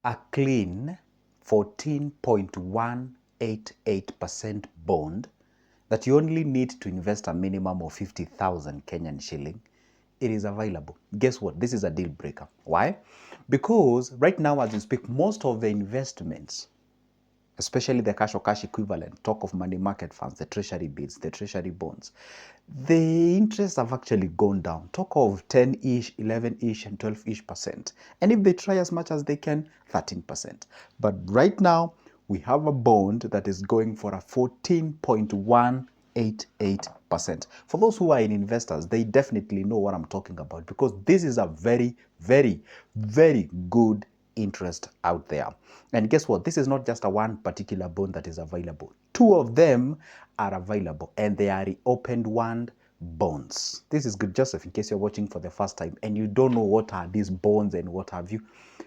a clean 14.188% bond that you only need to invest a minimum of 50,000 Kenyan shilling, it is available. Guess what? This is a deal breaker. Why? Because right now as we speak, most of the investments, especially the cash or cash equivalent, talk of money market funds, the treasury bills, the treasury bonds, the interests have actually gone down. Talk of 10-ish, 11-ish, and 12-ish%. And if they try as much as they can, 13%. But right now, we have a bond that is going for a 14.188%. For those who are in investors, they definitely know what I'm talking about because this is a very, very, very good interest out there. And guess what? This is not just a one particular bond that is available. Two of them are available and they are reopened one bonds. This is good, Joseph, in case you're watching for the first time and you don't know what are these bonds and what have you.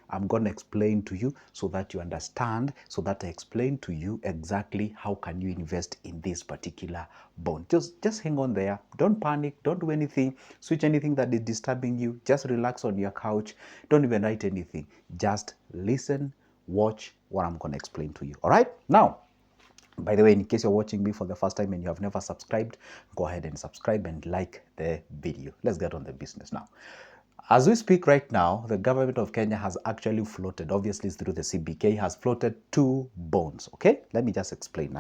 I'm going to explain to you so that you understand, so that I explain to you exactly how can you invest in this particular bond. Just hang on there. Don't panic. Don't do anything. Switch anything that is disturbing you. Just relax on your couch. Don't even write anything. Just listen, watch what I'm going to explain to you. All right? Now, by the way, in case you're watching me for the first time and you have never subscribed, go ahead and subscribe and like the video. Let's get on the business now. As we speak right now, the government of Kenya has actually floated, obviously through the CBK, has floated two bonds, okay? Let me just explain.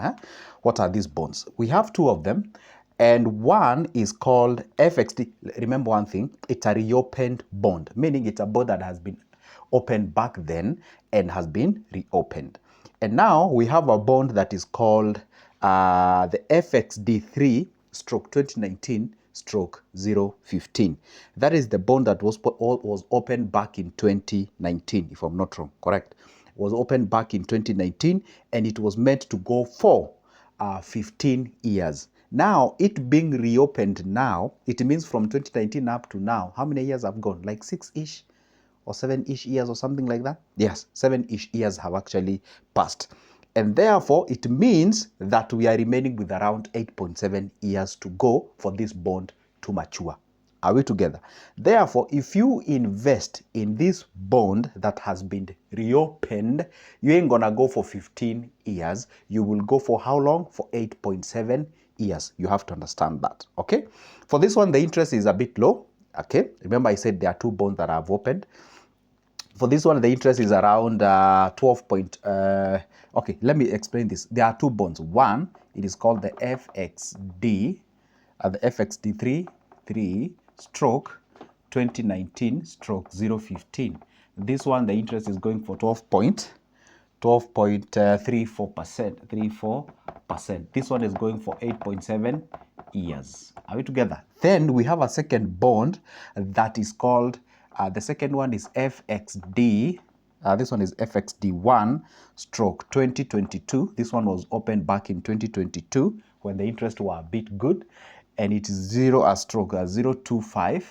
What are these bonds? We have two of them, and one is called FXD. Remember one thing, it's a reopened bond, meaning it's a bond that has been opened back then and has been reopened. And now we have a bond that is called the FXD3 stroke 2019 stroke 015. That is the bond that was opened back in 2019, if I'm not wrong, correct? It was opened back in 2019 and it was meant to go for 15 years. Now, it being reopened now, it means from 2019 up to now, how many years have gone? Like 6-ish? Or 7-ish years or something like that? Yes, 7-ish years have actually passed. And therefore, it means that we are remaining with around 8.7 years to go for this bond to mature. Are we together? Therefore, if you invest in this bond that has been reopened, you ain't gonna go for 15 years. You will go for how long? For 8.7 years. You have to understand that, okay? For this one, the interest is a bit low, okay? Remember I said there are two bonds that I've opened. For this one, the interest is around 12 point, okay, let me explain this. There are two bonds. One, it is called the FXD, the FXD3 stroke 2019 stroke 015. This one, the interest is going for 12.34%. This one is going for 8.7 years. Are we together? Then we have a second bond that is called the second one is FXD. This one is FXD1 stroke 2022. This one was opened back in 2022 when the interest were a bit good, and it is 0.025.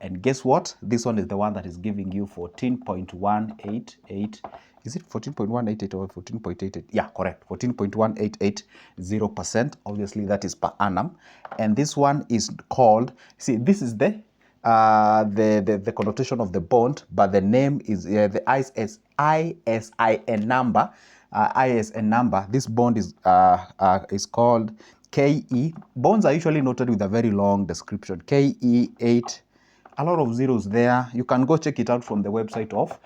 And guess what? This one is the one that is giving you 14.188. Is it 14.188 or 14.88? Yeah, correct. 14.1880%. Obviously, that is per annum. And this one is called, see, this is the connotation of the bond, but the name is the ISIN number. ISN number. This bond is called KE. Bonds are usually noted with a very long description. KE8. A lot of zeros there. You can go check it out from the website of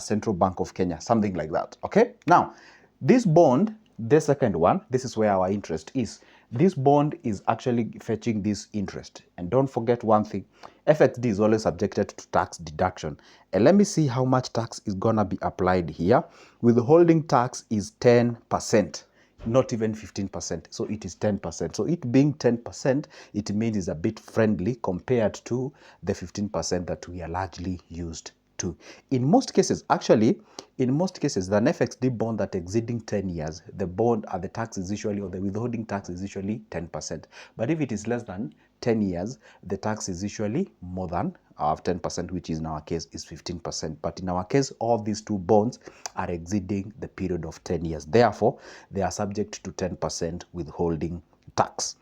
Central Bank of Kenya, something like that. Okay. Now, this bond, the second one, this is where our interest is. This bond is actually fetching this interest. And don't forget one thing, FXD is always subjected to tax deduction. And let me see how much tax is gonna be applied here. Withholding tax is 10%. Not even 15%, so it is 10%. So it being 10%, it means it's a bit friendly compared to the 15% that we are largely used to. In most cases, actually, in most cases, the FXD bond that exceeding 10 years, the bond the tax is usually, or the withholding tax is usually 10%. But if it is less than 10 years, the tax is usually more than 10%, which is in our case is 15%. But in our case, all these two bonds are exceeding the period of 10 years. Therefore, they are subject to 10% withholding tax.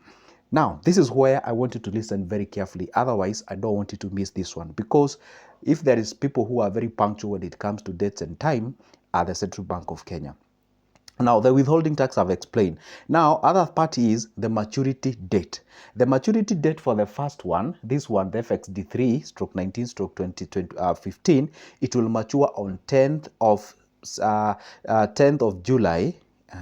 Now, this is where I want you to listen very carefully. Otherwise, I don't want you to miss this one, because if there is people who are very punctual when it comes to dates and time, the Central Bank of Kenya. Now, the withholding tax I've explained. Now, other part is the maturity date. The maturity date for the first one, this one, the FXD 3 stroke 19 stroke 2015, it will mature on 10th of July.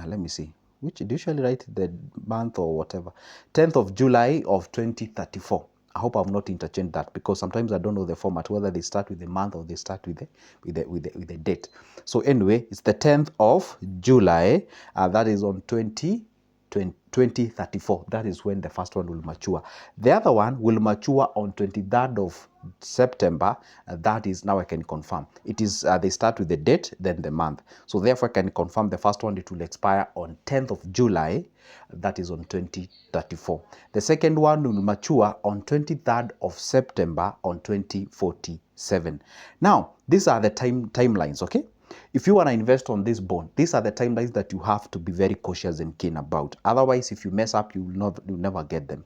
Let me see. Which do you usually write the month or whatever? 10th of July of 2034. I hope I've not interchanged that, because sometimes I don't know the format, whether they start with the month or they start with the date. So anyway, it's the 10th of July. That is on 2034. That is when the first one will mature. The other one will mature on 23rd of September. That is, now I can confirm. It is, they start with the date, then the month. So therefore I can confirm the first one, it will expire on 10th of July. That is on 2034. The second one will mature on 23rd of September on 2047. Now, these are the timelines, okay? If you want to invest on this bond, these are the timelines that you have to be very cautious and keen about. Otherwise, if you mess up, you'll never get them.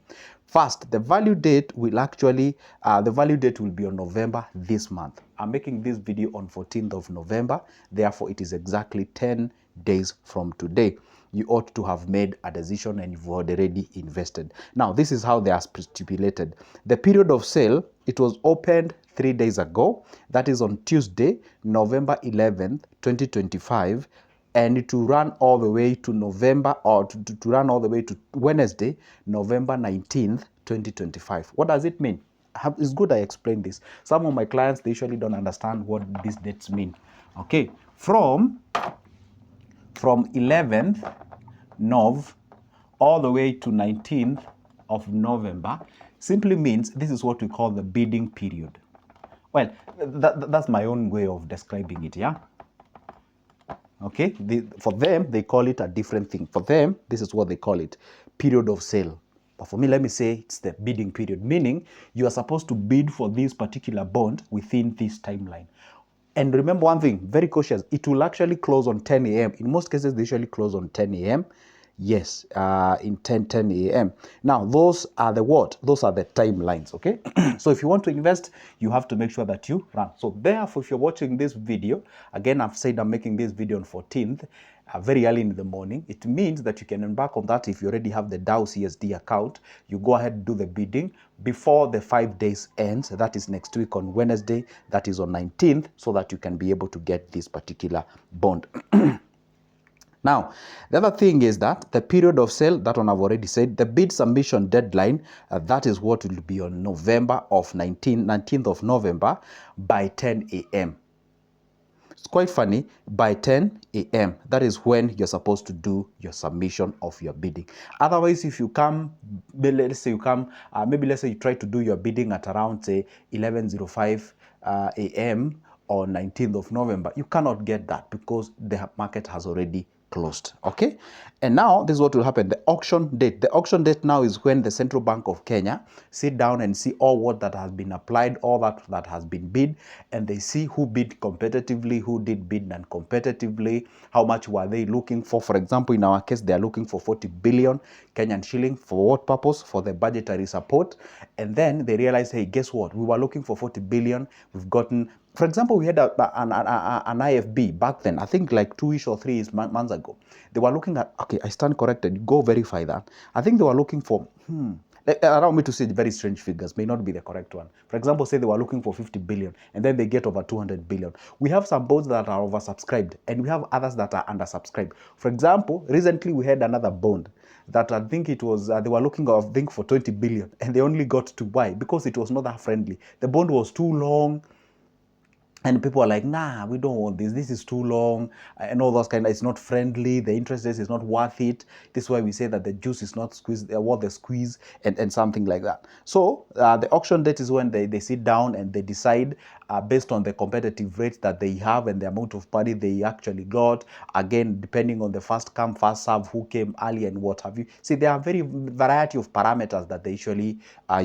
First, the value date will actually, the value date will be on November this month. I'm making this video on 14th of November. Therefore, it is exactly 10 days from today. You ought to have made a decision and you've already invested. Now, this is how they are stipulated. The period of sale, it was opened 3 days ago. That is on Tuesday, November 11th, 2025. And to run all the way to November, or to run all the way to Wednesday, November 19th, 2025. What does it mean? It's good I explain this. Some of my clients, they usually don't understand what these dates mean. Okay, from 11th Nov all the way to 19th of November simply means this is what we call the bidding period. Well, that's my own way of describing it, yeah? Okay, for them, they call it a different thing. For them, this is what they call it, period of sale. But for me, let me say it's the bidding period, meaning you are supposed to bid for this particular bond within this timeline. And remember one thing, very cautious, it will actually close on 10 a.m. In most cases, they usually close on 10 a.m. Yes, in 10 a.m. Now, those are the what? Those are the timelines, okay? So if you want to invest, you have to make sure that you run. So therefore, if you're watching this video, again, I've said I'm making this video on 14th, very early in the morning. It means that you can embark on that if you already have the Dow CSD account. You go ahead and do the bidding before the 5 days ends. That is next week on Wednesday. That is on 19th, so that you can be able to get this particular bond. Now, the other thing is that the period of sale, that one I've already said, the bid submission deadline, that is what will be on November of 19th of November by 10 a.m. It's quite funny, by 10 a.m. That is when you're supposed to do your submission of your bidding. Otherwise, if you come, let's say you come, maybe let's say you try to do your bidding at around, say, 11:05 a.m. on 19th of November, you cannot get that because the market has already closed. Okay, and now this is what will happen. The auction date, now is when the Central Bank of Kenya sit down and see all what that has been applied, all that has been bid, and they see who bid competitively, who did bid non-competitively, how much were they looking for. For example, in our case, they are looking for 40 billion Kenyan shilling. For what purpose? For the budgetary support. And then they realize, hey, guess what, we were looking for 40 billion, we've gotten. For example, we had an IFB back then, I think like 2-ish or 3 months ago. They were looking at, okay, I stand corrected, go verify that. I think they were looking for, allow me to say very strange figures, may not be the correct one. For example, say they were looking for 50 billion and then they get over 200 billion. We have some bonds that are oversubscribed and we have others that are undersubscribed. For example, recently we had another bond that I think it was, they were looking, I think, for 20 billion and they only got to buy because it was not that friendly. The bond was too long. And people are like, nah, we don't want this. This is too long. And all those kind of, it's not friendly. The interest rate is not worth it. This is why we say that the juice is not squeezed, worth the squeeze, and something like that. So the auction date is when they sit down and they decide based on the competitive rates that they have and the amount of money they actually got. Again, depending on the first come, first serve, who came early and what have you. See, there are very variety of parameters that they usually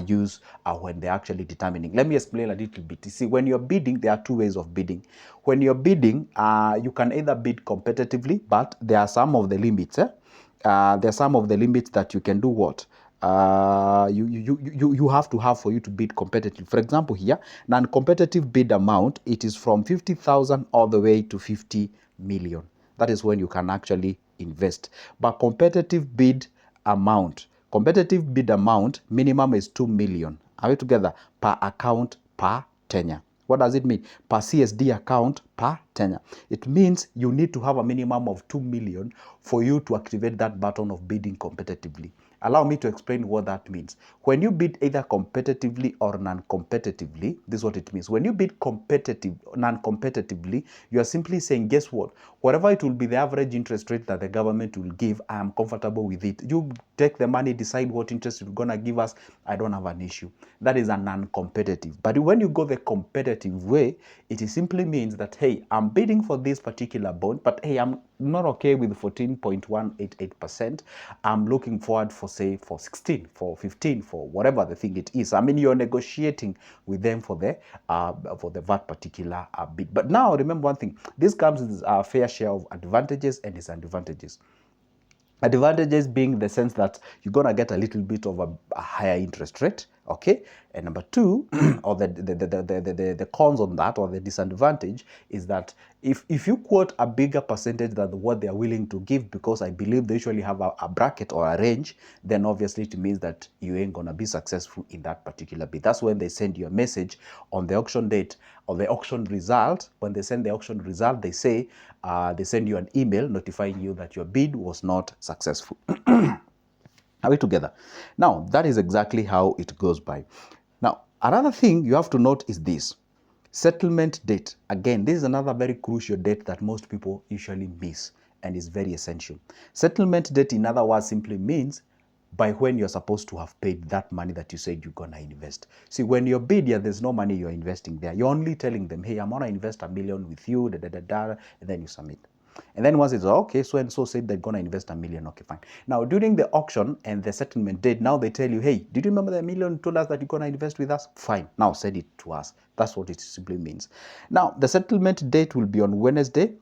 use when they're actually determining. Let me explain a little bit. You see, when you're bidding, there are two ways of bidding. When you're bidding, you can either bid competitively, but there are some of the limits. There are some of the limits that you can do what? You have to have for you to bid competitive. For example, here, non-competitive bid amount, it is from 50,000 all the way to 50 million. That is when you can actually invest. But competitive bid amount minimum is 2 million. Are we together? Per account per tenure. What does it mean? Per CSD account per tenure. It means you need to have a minimum of 2 million for you to activate that button of bidding competitively. Allow me to explain what that means. When you bid either competitively or non-competitively, this is what it means. When you bid non-competitively, you are simply saying, guess what? Whatever it will be the average interest rate that the government will give, I am comfortable with it. You take the money, decide what interest you're going to give us. I don't have an issue. That is a non-competitive. But when you go the competitive way, it simply means that, hey, I'm bidding for this particular bond, but hey, I'm not okay with 14.188%. I'm looking forward for, say, for 16, for 15, for whatever the thing it is. I mean, you're negotiating with them for that particular bid. But now remember one thing, this comes with a fair share of advantages and disadvantages. Advantages being the sense that you're going to get a little bit of a higher interest rate, okay? And number two, or the cons on that, or the disadvantage, is that if you quote a bigger percentage than what they're willing to give, because I believe they usually have a bracket or a range, then obviously it means that you ain't going to be successful in that particular bid. That's when they send you a message on the auction date or the auction result. When they send the auction result, they say, they send you an email notifying you that your bid was not successful. Are we together? Now, that is exactly how it goes by. Now, another thing you have to note is this. Settlement date. Again, this is another very crucial date that most people usually miss and is very essential. Settlement date, in other words, simply means by when you're supposed to have paid that money that you said you're gonna invest. See, when you bid, there's no money you're investing there. You're only telling them, hey, I'm gonna invest $1 million with you, and then you submit. And then once it's okay, so and so said they're gonna invest $1 million. Okay, fine. Now during the auction and the settlement date, now they tell you, hey, did you remember the $1 million that you're gonna invest with us? Fine. Now send it to us. That's what it simply means. Now the settlement date will be on Wednesday.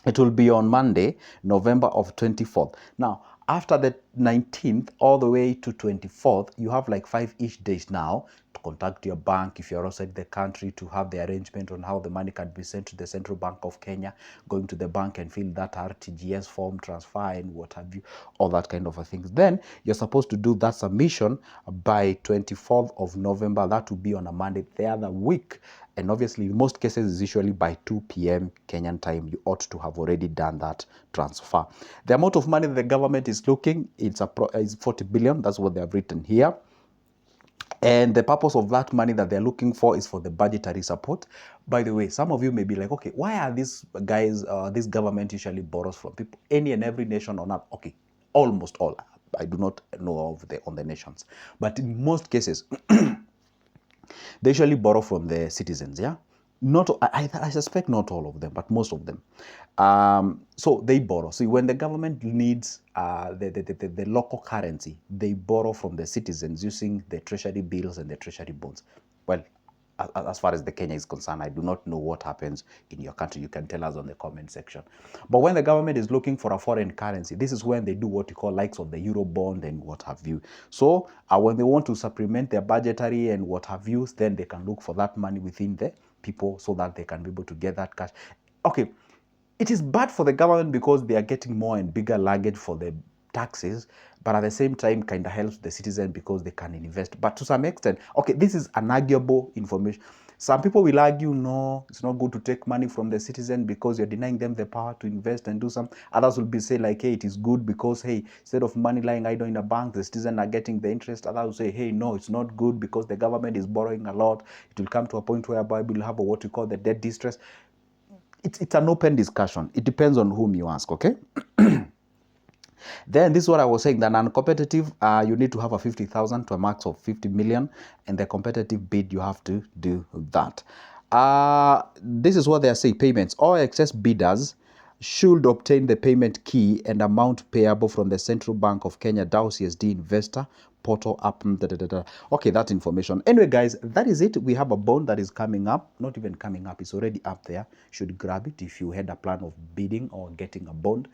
It will be on Monday, November of 24th. Now, after the 19th all the way to 24th, you have like 5-ish days now to contact your bank if you're outside the country, to have the arrangement on how the money can be sent to the Central Bank of Kenya, going to the bank and fill that RTGS form, transfer and what have you, all that kind of a thing. Then you're supposed to do that submission by 24th of November. That will be on a Monday the other week. And obviously, in most cases, is usually by 2 p.m. Kenyan time, you ought to have already done that transfer. The amount of money that the government is looking, it's 40 billion. That's what they have written here. And the purpose of that money that they're looking for is for the budgetary support. By the way, some of you may be like, okay, why are these guys, this government usually borrows from people, any and every nation on earth? Okay, almost all. I do not know of on the nations. But in most cases, they usually borrow from the citizens, yeah? Not, I suspect not all of them, but most of them. So they borrow. See, when the government needs the local currency, they borrow from the citizens using the treasury bills and the treasury bonds. Well, as far as the Kenya is concerned, I do not know what happens in your country. You can tell us on the comment section. But when the government is looking for a foreign currency, this is when they do what you call likes of the euro bond and what have you. So when they want to supplement their budgetary and what have you, then they can look for that money within the people so that they can be able to get that cash. Okay, it is bad for the government because they are getting more and bigger luggage for the taxes, but at the same time kind of helps the citizen because they can invest. But to some extent, okay, this is unarguable information. Some people will argue, no, it's not good to take money from the citizen because you're denying them the power to invest and do something. Others will be say like, hey, it is good because, hey, instead of money lying idle in a bank, the citizen are getting the interest. Others will say, hey, no, it's not good because the government is borrowing a lot. It will come to a point whereby we'll have what we call the debt distress. It's an open discussion. It depends on whom you ask, okay? Then this is what I was saying, that non-competitive, you need to have a 50,000 to a max of 50 million, and the competitive bid, you have to do that. This is what they are saying, payments. All excess bidders should obtain the payment key and amount payable from the Central Bank of Kenya DAO CSD investor portal app. Okay, that information. Anyway, guys, that is it. We have a bond that is coming up. Not even coming up. It's already up there. Should grab it if you had a plan of bidding or getting a bond.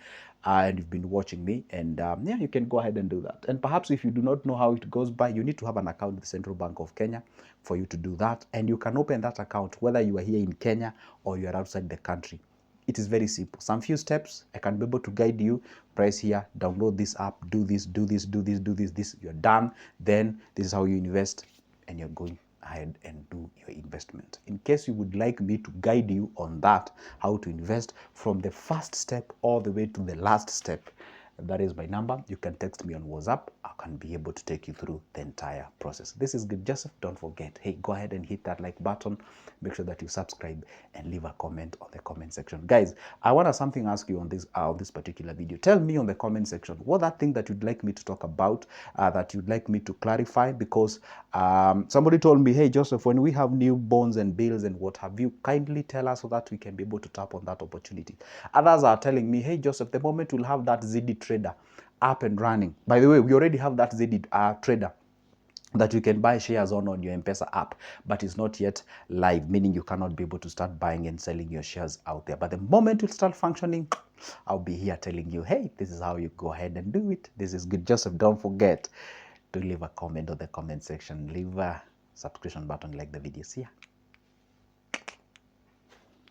And you've been watching me, and yeah, you can go ahead and do that. And perhaps if you do not know how it goes by, you need to have an account with the Central Bank of Kenya for you to do that. And you can open that account whether you are here in Kenya or you are outside the country. It is very simple. Some few steps I can be able to guide you. Press here, download this app, do this, do this, do this, do this. You're done. Then this is how you invest, and you're going ahead and do your investment. In case you would like me to guide you on that, how to invest from the first step all the way to the last step, that is my number. You can text me on WhatsApp. I can be able to take you through the entire process. This is good, Joseph. Don't forget, hey, go ahead and hit that like button. Make sure that you subscribe and leave a comment on the comment section. Guys, I want to something ask you on this particular video. Tell me on the comment section what that thing that you'd like me to talk about, that you'd like me to clarify, because somebody told me, hey, Joseph, when we have new bonds and bills and what have you, kindly tell us so that we can be able to tap on that opportunity. Others are telling me, hey, Joseph, the moment we'll have that ZD trader up and running. By the way, we already have that ZD trader that you can buy shares on your M-Pesa app, but it's not yet live, meaning you cannot be able to start buying and selling your shares out there. But the moment it start functioning, I'll be here telling you, hey, this is how you go ahead and do it. This is good. Joseph, don't forget to leave a comment on the comment section. Leave a subscription button, like the video. See ya.